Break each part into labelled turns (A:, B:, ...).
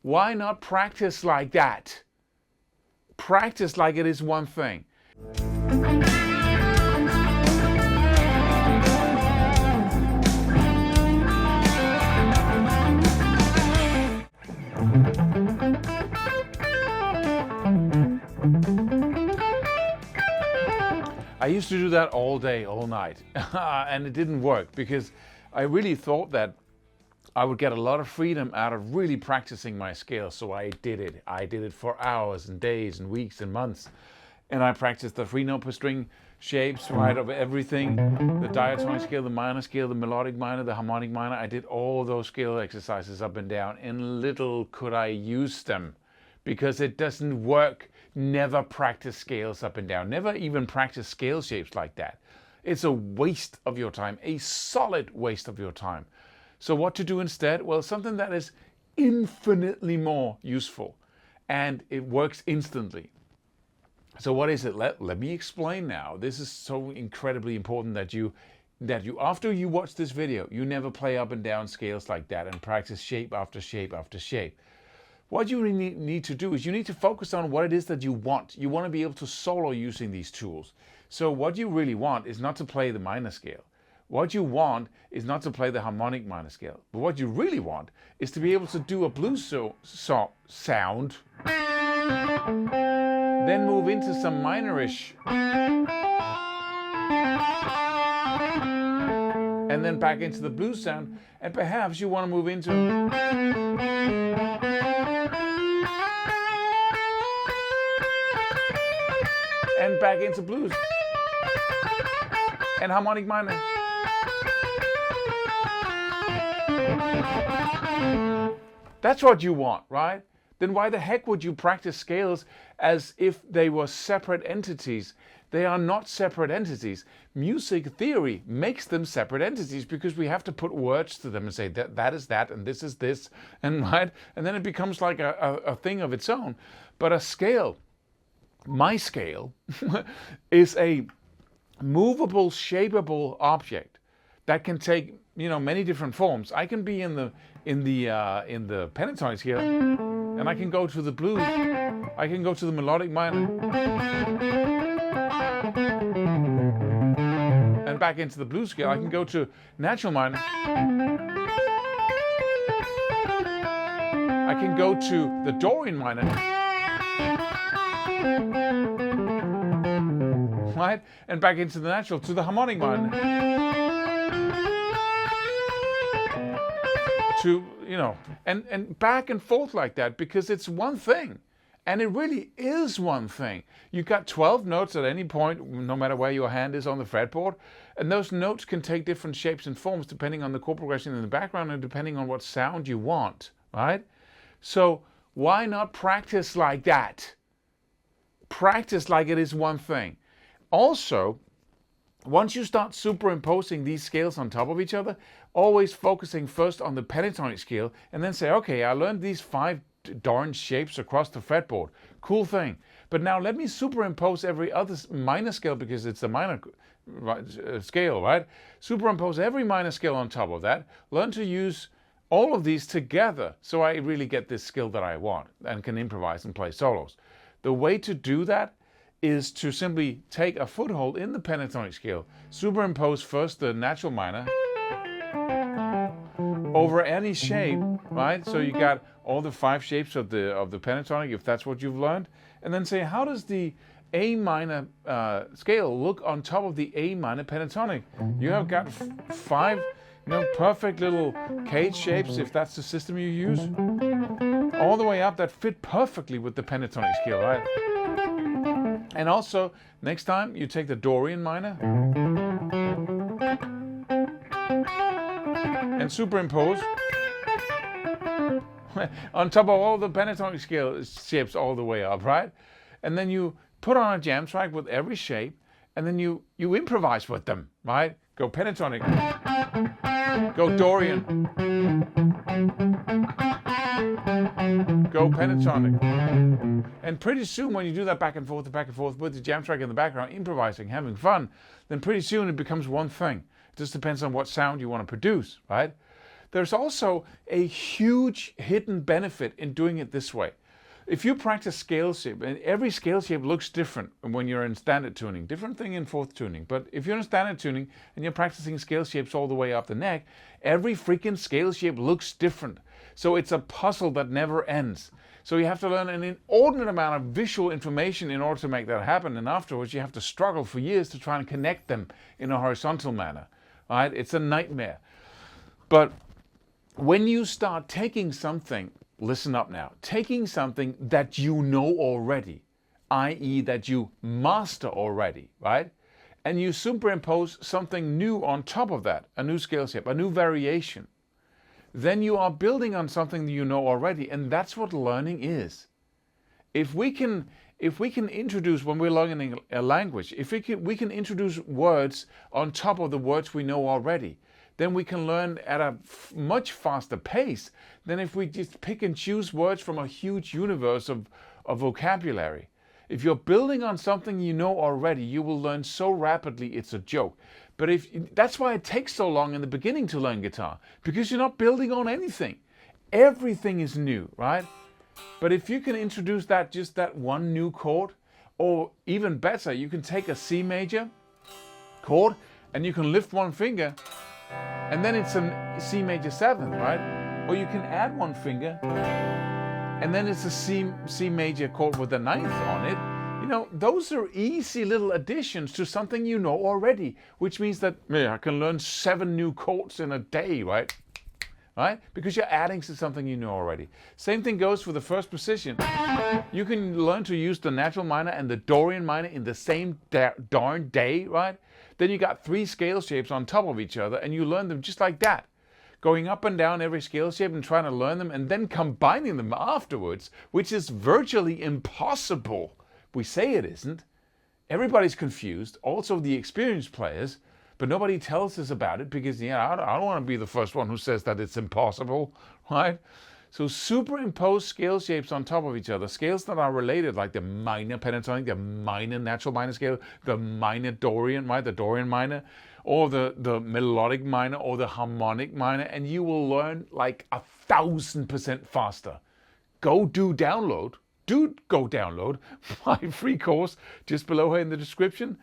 A: Why not practice like that? Practice like it is one thing. I used to do that all day, all night, and it didn't work because I really thought that I would get a lot of freedom out of really practicing my scale, so I did it. I did it for hours and days and weeks and months, and I practiced the 3-note per string shapes, right, of everything, the diatonic scale, the minor scale, the melodic minor, the harmonic minor. I did all those scale exercises up and down, and little could I use them because it doesn't work. Never practice scales up and down. Never even practice scale shapes like that. It's a waste of your time, a solid waste of your time. So what to do instead? Well, something that is infinitely more useful, and it works instantly. So what is it? Let me explain now. This is so incredibly important that you after you watch this video, you never play up and down scales like that and practice shape after shape after shape. What you really need to do is you need to focus on what it is that you want. You want to be able to solo using these tools. So what you really want is not to play the minor scale. What you want is not to play the harmonic minor scale. But what you really want is to be able to do a blues sound, then move into some minorish, and then back into the blues sound, and perhaps you want to move into and back into blues and harmonic minor. That's what you want, right? Then why the heck would you practice scales as if they were separate entities? They are not separate entities. Music theory makes them separate entities because we have to put words to them and say that is that and this is this, and right? And then it becomes like a thing of its own. But a scale, my scale, is a movable, shapeable object that can take, many different forms. I can be in the pentatonic scale, and I can go to the blues. I can go to the melodic minor, and back into the blues scale. I can go to natural minor. I can go to the Dorian minor, right? And back into the natural, to the harmonic minor. To, and back and forth like that, because it's one thing. And it really is one thing. You've got 12 notes at any point, no matter where your hand is on the fretboard. And those notes can take different shapes and forms depending on the chord progression in the background and depending on what sound you want, right? So why not practice like that? Practice like it is one thing. Also, once you start superimposing these scales on top of each other, always focusing first on the pentatonic scale and then say, okay, I learned these 5 darn shapes across the fretboard. Cool thing. But now let me superimpose every other minor scale because it's the minor scale, right? Superimpose every minor scale on top of that. Learn to use all of these together so I really get this skill that I want and can improvise and play solos. The way to do that is to simply take a foothold in the pentatonic scale, superimpose first the natural minor over any shape, right? So you got all the 5 shapes of the pentatonic, if that's what you've learned, and then say, how does the A minor scale look on top of the A minor pentatonic? You have got 5, perfect little cage shapes, if that's the system you use, all the way up that fit perfectly with the pentatonic scale, right? And also, next time you take the Dorian minor and superimpose on top of all the pentatonic scale shapes all the way up, right? And then you put on a jam track with every shape, and then you improvise with them, right? Go pentatonic, go Dorian, go pentatonic. And pretty soon when you do that back and forth with the jam track in the background, improvising, having fun, then pretty soon it becomes one thing. It just depends on what sound you want to produce, right? there's also a huge hidden benefit in doing it this way. If you practice scale shape, and every scale shape looks different when you're in standard tuning, different thing in fourth tuning, but if you're in standard tuning and you're practicing scale shapes all the way up the neck, every freaking scale shape looks different. So it's a puzzle that never ends. So you have to learn an inordinate amount of visual information in order to make that happen, and afterwards you have to struggle for years to try and connect them in a horizontal manner. Right? It's a nightmare. But when you start taking something, listen up now, taking something that you know already, i.e. that you master already, right? And you superimpose something new on top of that, a new scale shape, a new variation, then you are building on something that you know already, and that's what learning is. If we can introduce, when we're learning a language, if we can introduce words on top of the words we know already, then we can learn at a much faster pace than if we just pick and choose words from a huge universe of vocabulary. If you're building on something you know already, you will learn so rapidly it's a joke. But that's why it takes so long in the beginning to learn guitar, because you're not building on anything. Everything is new, right? But if you can introduce just that one new chord, or even better, you can take a C major chord and you can lift one finger, and then it's a C major 7, right? Or you can add one finger, and then it's a C major chord with a 9th on it. You know, those are easy little additions to something you know already, which means that I can learn 7 new chords in a day, right? Right? Because you're adding to something you know already. Same thing goes for the first position. You can learn to use the natural minor and the Dorian minor in the same darn day, right? Then you got 3 scale shapes on top of each other, and you learn them just like that. Going up and down every scale shape and trying to learn them and then combining them afterwards, which is virtually impossible. We say it isn't. Everybody's confused, also the experienced players, but nobody tells us about it because, I don't want to be the first one who says that it's impossible, right? So superimpose scale shapes on top of each other, scales that are related, like the minor pentatonic, the minor natural minor scale, the minor Dorian, right? The Dorian minor, or the melodic minor, or the harmonic minor, and you will learn like 1,000% faster. Go download my free course just below here in the description.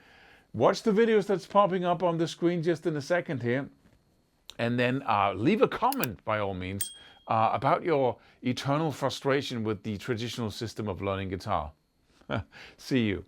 A: Watch the videos that's popping up on the screen just in a second here, and then leave a comment by all means about your eternal frustration with the traditional system of learning guitar. See you.